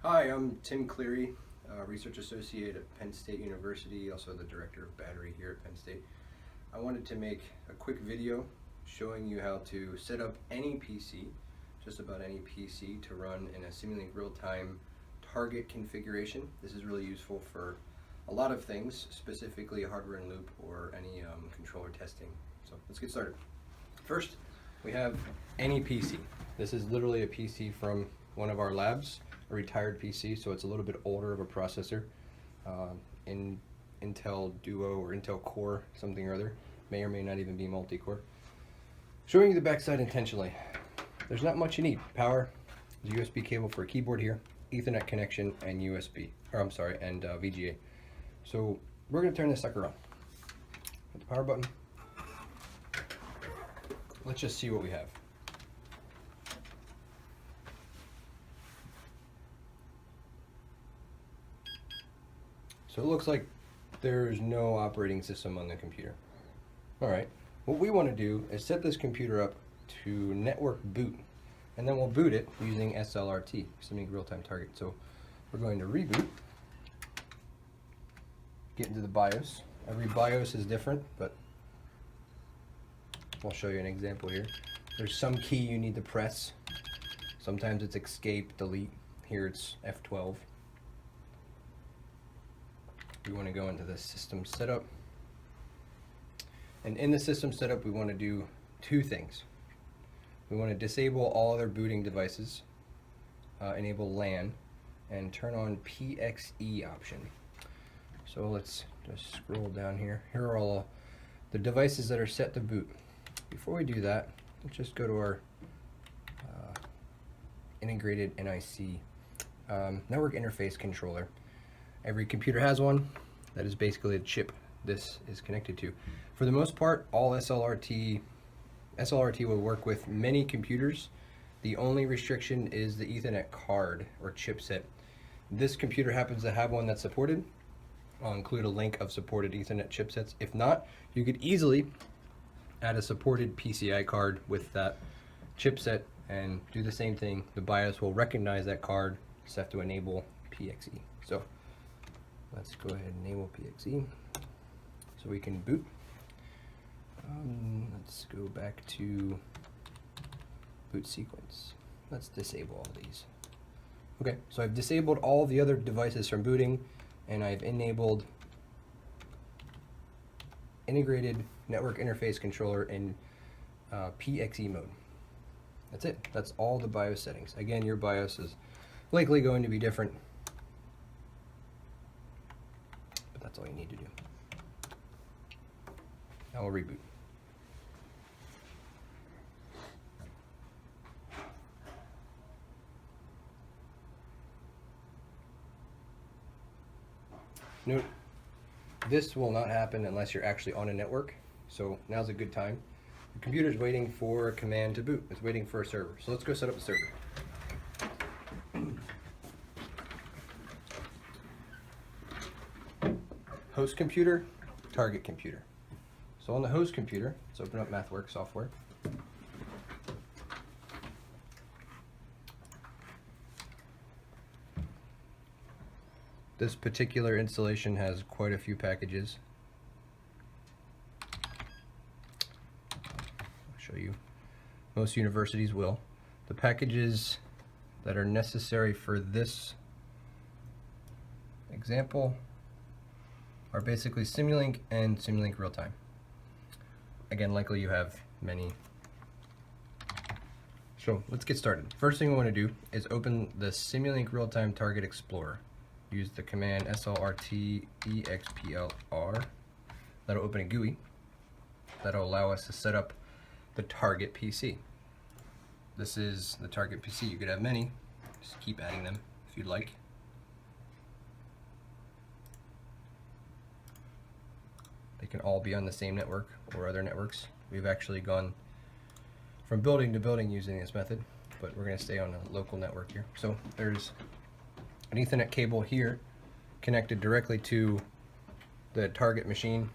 Hi, I'm Tim Cleary, Research Associate at Penn State University, also the Director of Battery here at Penn State. I wanted to make a quick video showing you how to set up any PC, just about any PC, to run in a Simulink Real-Time Target configuration. This is really useful for a lot of things, specifically hardware in loop or any controller testing. So let's get started. First, we have any PC. This is literally a PC from one of our labs, a retired PC, so it's a little bit older of a processor, in Intel Duo or Intel Core something or other, may or may not even be multi-core. Showing you the backside intentionally. There's not much you need. Power, there's a USB cable for a keyboard here, Ethernet connection, and VGA. So we're gonna turn this sucker on. Hit the power button. Let's just see what we have. So it looks like there's no operating system on the computer. Alright, what we want to do is set this computer up to network boot, and then we'll boot it using SLRT, Simulink Real-Time Target. So we're going to reboot, get into the BIOS. Every BIOS is different, but I'll show you an example here. There's some key you need to press. Sometimes it's escape, delete. Here it's F12. We want to go into the system setup, and in the system setup we want to do two things. We want to disable all other booting devices, enable LAN, and turn on PXE option. So let's just scroll down here. Here are all the devices that are set to boot. Before we do that, let's just go to our integrated NIC network interface controller. Every computer has one. That is basically a chip this is connected to. For the most part, all SLRT will work with many computers. The only restriction is the Ethernet card or chipset. This computer happens to have one that's supported. I'll include a link of supported Ethernet chipsets. If not, you could easily add a supported PCI card with that chipset and do the same thing. The BIOS will recognize that card, just have to enable PXE. So let's go ahead and enable PXE so we can boot. Let's go back to boot sequence. Let's disable all these. Okay, so I've disabled all the other devices from booting, and I've enabled integrated network interface controller in PXE mode. That's it. That's all the BIOS settings. Again, your BIOS is likely going to be different, but that's all you need to do. Now we'll reboot. Note, this will not happen unless you're actually on a network, so now's a good time. The computer's waiting for a command to boot. It's waiting for a server. So let's go set up a server. Host computer, target computer. So on the host computer, let's open up MathWorks software. This particular installation has quite a few packages. I'll show you. Most universities will. The packages that are necessary for this example are basically Simulink and Simulink Real-Time. Again, likely you have many. So let's get started. First thing we want to do is open the Simulink Real-Time Target Explorer. Use the command SLRT EXPLR. That'll open a GUI. That'll allow us to set up the target PC. This is the target PC. You could have many. Just keep adding them if you'd like. They can all be on the same network or other networks. We've actually gone from building to building using this method, but we're going to stay on a local network here. So there's an Ethernet cable here connected directly to the target machine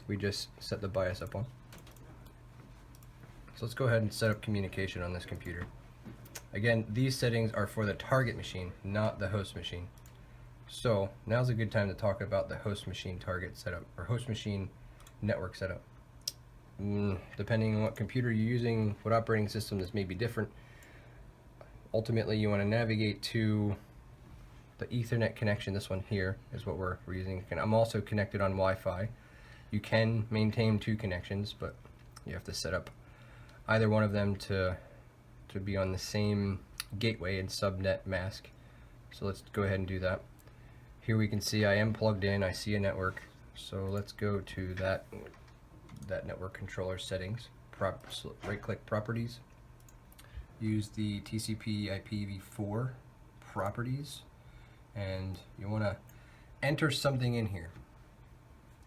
we just set the BIOS up on. So let's go ahead and set up communication on this computer. Again, these settings are for the target machine, not the host machine. So now's a good time to talk about the host machine target setup, or host machine network setup. Depending on what computer you're using, what operating system, this may be different. Ultimately, you want to navigate to the Ethernet connection. This one here is what we're using. And I'm also connected on Wi-Fi. You can maintain 2 connections, but you have to set up either one of them to be on the same gateway and subnet mask. So let's go ahead and do that. Here we can see I am plugged in. I see a network. So let's go to that network controller settings. Right-click Properties. Use the TCP IPv4 properties, and you want to enter something in here.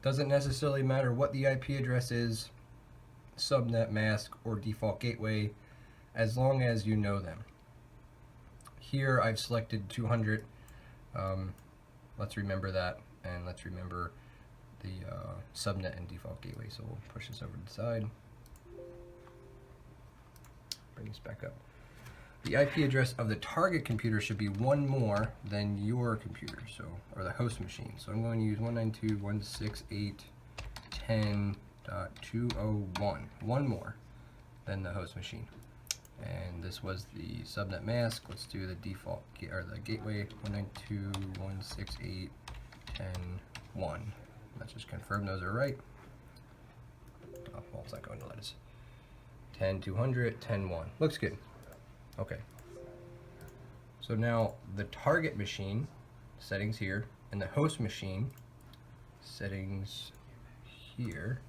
Doesn't necessarily matter what the IP address is, subnet mask or default gateway, as long as you know them. Here I've selected 200. Let's remember that, and let's remember the subnet and default gateway. So we'll push this over to the side. Bring this back up. The IP address of the target computer should be one more than your computer, so, or the host machine. So I'm going to use 192.168.10.201, one more than the host machine. And this was the subnet mask. Let's do the default or the gateway 192.168.10.1. Let's just confirm those are right. Oh, well, it's not going to let us. 10.200, 10.1. Looks good. Okay. So now the target machine settings here and the host machine settings here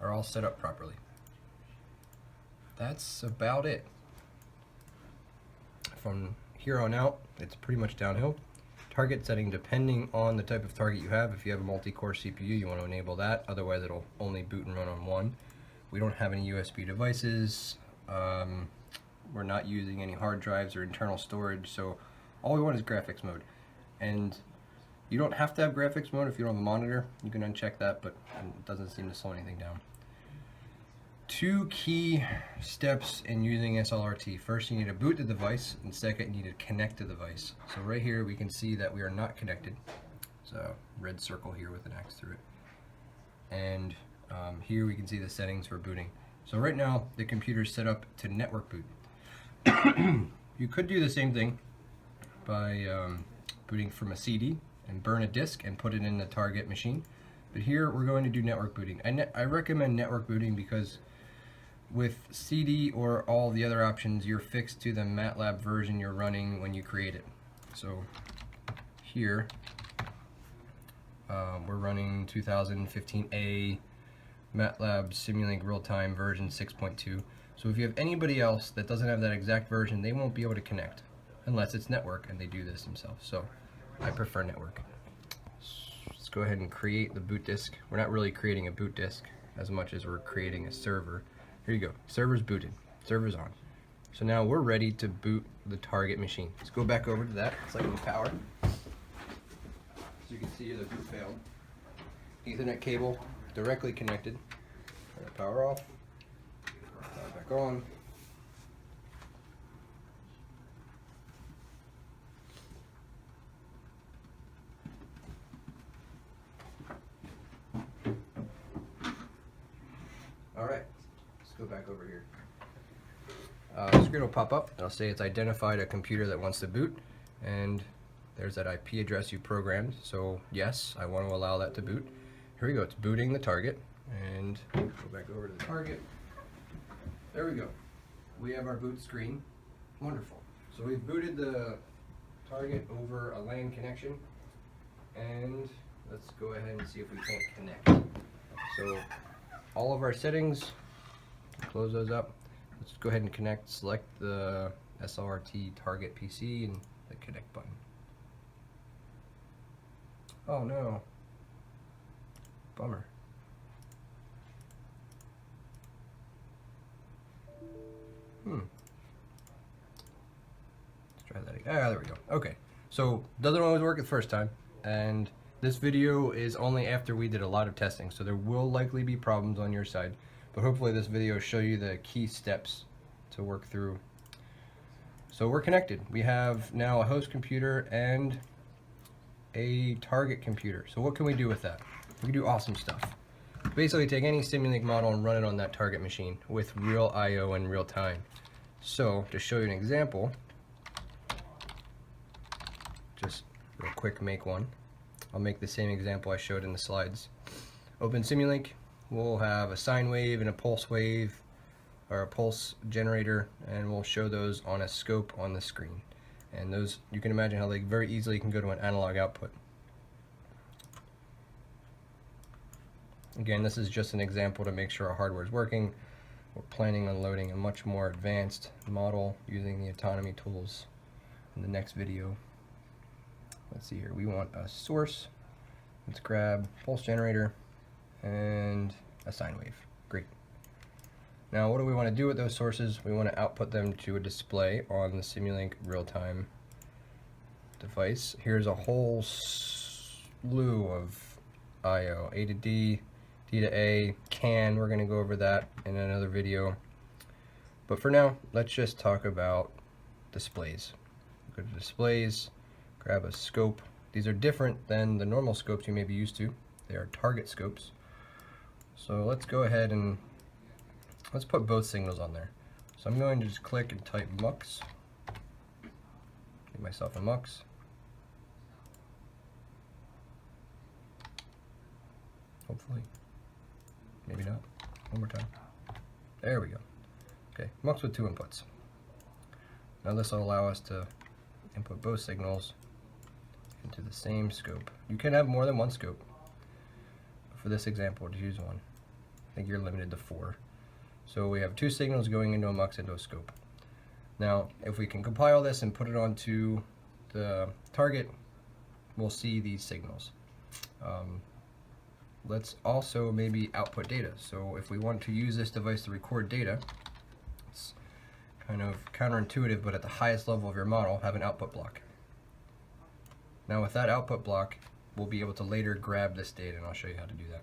are all set up properly. That's about it. From here on out, it's pretty much downhill. Target setting, depending on the type of target you have. If you have a multi-core CPU, you want to enable that. Otherwise, it'll only boot and run on one. We don't have any USB devices. We're not using any hard drives or internal storage. So all we want is graphics mode. And you don't have to have graphics mode if you don't have a monitor. You can uncheck that, but it doesn't seem to slow anything down. 2 key steps in using SLRT. First, you need to boot the device, and second, you need to connect the device. So right here, we can see that we are not connected. So red circle here with an X through it. And here we can see the settings for booting. So right now, the computer is set up to network boot. You could do the same thing by booting from a CD and burn a disk and put it in the target machine. But here, we're going to do network booting. I recommend network booting because with CD or all the other options, you're fixed to the MATLAB version you're running when you create it. So here, we're running 2015A MATLAB Simulink Real-Time version 6.2. So if you have anybody else that doesn't have that exact version, they won't be able to connect unless it's network and they do this themselves. So I prefer network. Let's go ahead and create the boot disk. We're not really creating a boot disk as much as we're creating a server. Here you go. Server's booted. Server's on. So now we're ready to boot the target machine. Let's go back over to that. It's like the power. So you can see the boot failed. Ethernet cable directly connected. Turn the power off. Power back on. All right. Go back over here. The screen will pop up. It'll say it's identified a computer that wants to boot, and there's that IP address you programmed. So yes, I want to allow that to boot. Here we go. It's booting the target, and go back over to the target. There we go. We have our boot screen. Wonderful. So we've booted the target over a LAN connection, and let's go ahead and see if we can't connect. So all of our settings. Close those up. Let's go ahead and connect. Select the SLRT Target PC and the connect button. Oh no. Bummer. Let's try that again. Ah, there we go. Okay. So doesn't always work the first time, and this video is only after we did a lot of testing, so there will likely be problems on your side. but hopefully this video will show you the key steps to work through. So we're connected. We have now a host computer and a target computer. So what can we do with that? We can do awesome stuff. Basically take any Simulink model and run it on that target machine with real I/O in real time. So to show you an example, just real quick make one. I'll make the same example I showed in the slides. Open Simulink, we'll have a sine wave and a pulse wave, or a pulse generator, and we'll show those on a scope on the screen. And those, you can imagine how they very easily can go to an analog output. Again, this is just an example to make sure our hardware is working. We're planning on loading a much more advanced model using the autonomy tools in the next video. Let's see here, we want a source. Let's grab pulse generator and a sine wave. Great. Now what do we want to do with those sources? We want to output them to a display on the Simulink Real-Time device. Here's a whole slew of I/O, A to D, D to A, CAN. We're going to go over that in another video. But for now, let's just talk about displays. Go to displays, grab a scope. These are different than the normal scopes you may be used to. They are target scopes. So let's go ahead and let's put both signals on there. So I'm going to just click and type MUX. Give myself a MUX. Hopefully. Maybe not. One more time. There we go. Okay, MUX with 2 inputs. Now this will allow us to input both signals into the same scope. You can have more than one scope. But for this example, just use one. I think you're limited to 4. So we have 2 signals going into a MUX into a scope. Now, if we can compile this and put it onto the target, we'll see these signals. Let's also maybe output data. So if we want to use this device to record data, it's kind of counterintuitive, but at the highest level of your model, have an output block. Now with that output block, we'll be able to later grab this data, and I'll show you how to do that.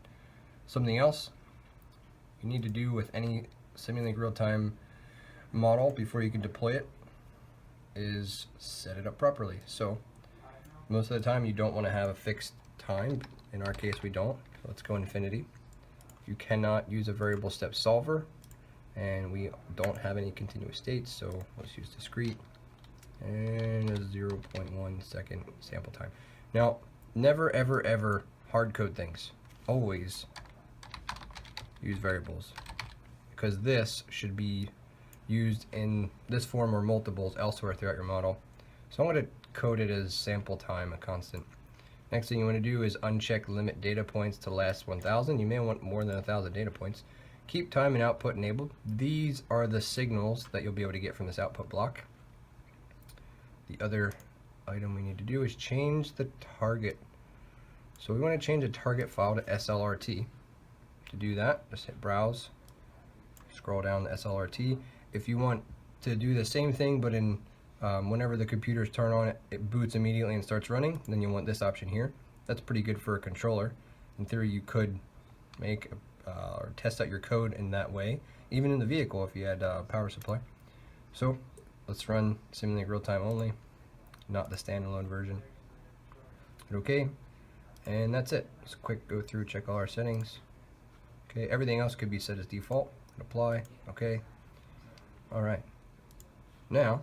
Something else you need to do with any Simulink real-time model before you can deploy it is set it up properly. So most of the time you don't want to have a fixed time. In our case we don't. So let's go infinity. You cannot use a variable step solver, and we don't have any continuous states, so let's use discrete and a 0.1 second sample time. Now never ever ever hard code things. Always use variables, because this should be used in this form or multiples elsewhere throughout your model. So I'm going to code it as sample time, a constant. Next thing you want to do is uncheck limit data points to last 1000. You may want more than 1000 data points. Keep time and output enabled. These are the signals that you'll be able to get from this output block. The other item we need to do is change the target. So we want to change a target file to SLRT. To do that, just hit browse, scroll down to SLRT. If you want to do the same thing but in whenever the computers turn on, it boots immediately and starts running, then you want this option here. That's pretty good for a controller. In theory you could make or test out your code in that way, even in the vehicle if you had a power supply. So let's run Simulink Real-Time only, not the standalone version. Hit OK, and that's it. Just a quick go through, check all our settings. Okay, everything else could be set as default. Apply. Okay. All right. Now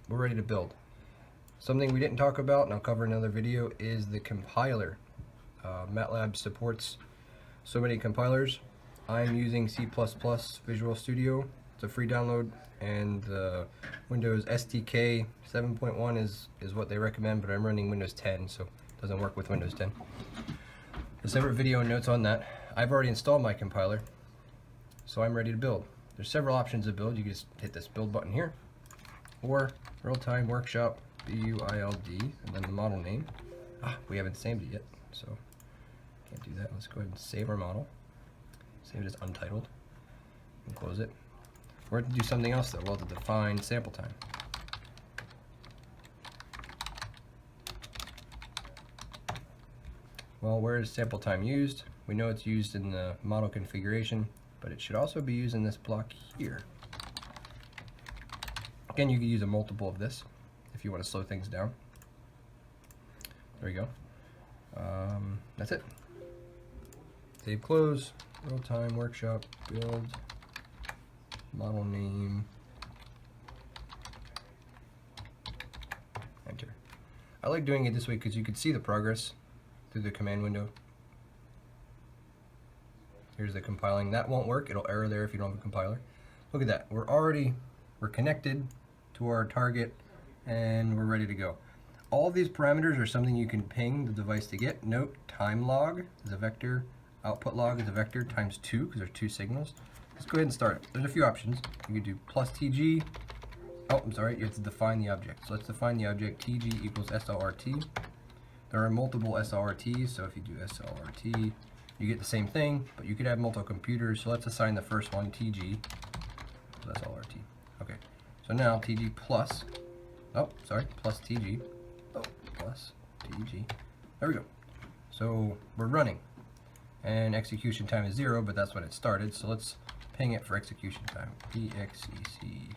we're ready to build. Something we didn't talk about, and I'll cover in another video, is the compiler. MATLAB supports so many compilers. I'm using C++ Visual Studio. It's a free download, and the Windows SDK 7.1 is what they recommend, but I'm running Windows 10, so it doesn't work with Windows 10. A separate video and notes on that. I've already installed my compiler, so I'm ready to build. There's several options to build. You can just hit this build button here, or Real-Time Workshop BUILD, and then the model name. We haven't saved it yet, so can't do that. Let's go ahead and save our model. Save it as untitled and close it. We're going to do something else though. We'll have to define sample time. Well, where is sample time used? We know it's used in the model configuration. but it should also be using this block here. Again, you could use a multiple of this if you want to slow things down. There we go. That's it. Save, close, real-time workshop, build, model name, enter. I like doing it this way because you can see the progress through the command window. Here's the compiling. That won't work. It'll error there if you don't have a compiler. Look at that. We're connected to our target and we're ready to go. All of these parameters are something you can ping the device to get. Note, time log is a vector, output log is a vector times 2 because there's 2 signals. Let's go ahead and start it. There's a few options. You could do plus TG. Oh, I'm sorry, you have to define the object. So let's define the object. TG equals SLRT. There are multiple SLRTs, so if you do SLRT, you get the same thing, but you could have multiple computers. So let's assign the first one TG. So that's SLRT. Okay. So now TG plus, plus TG. Oh, plus TG. There we go. So we're running. And execution time is 0, but that's when it started. So let's ping it for execution time. PXEC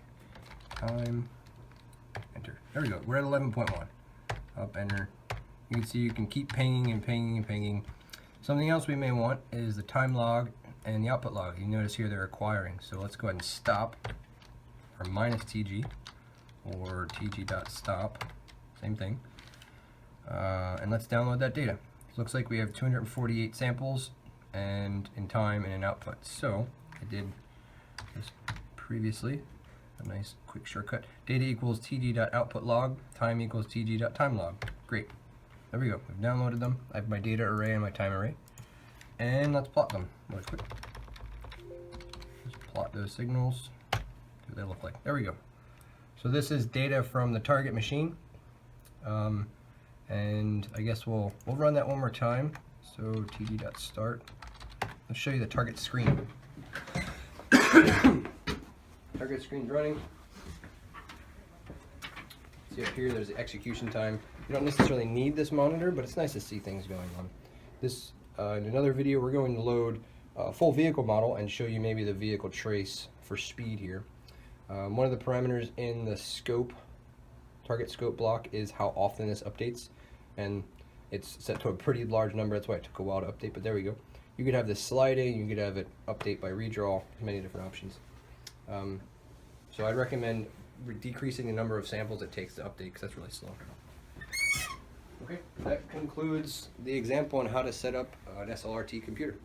time, enter. There we go. We're at 11.1. Up, enter. You can see you can keep pinging and pinging and pinging. Something else we may want is the time log and the output log. You notice here they're acquiring. So let's go ahead and stop, or minus TG, or TG.stop, same thing. And let's download that data. Looks like we have 248 samples and in time and in output. So I did this previously, a nice quick shortcut. Data equals tg.output-log, time equals tg.time-log. Great. There we go. We've downloaded them. I have my data array and my time array. And let's plot them really quick. Just plot those signals. What do they look like? There we go. So this is data from the target machine. And I guess we'll run that one more time. So tg.start. Let's show you the target screen. Target screen's running. See up here, there's the execution time. You don't necessarily need this monitor, but it's nice to see things going on. This in another video, we're going to load a full vehicle model and show you maybe the vehicle trace for speed here. One of the parameters in the scope, target scope block, is how often this updates, and it's set to a pretty large number. That's why it took a while to update, but there we go. You could have this sliding, you could have it update by redraw, many different options. So I'd recommend decreasing the number of samples it takes to update because that's really slow. Okay, that concludes the example on how to set up an SLRT computer.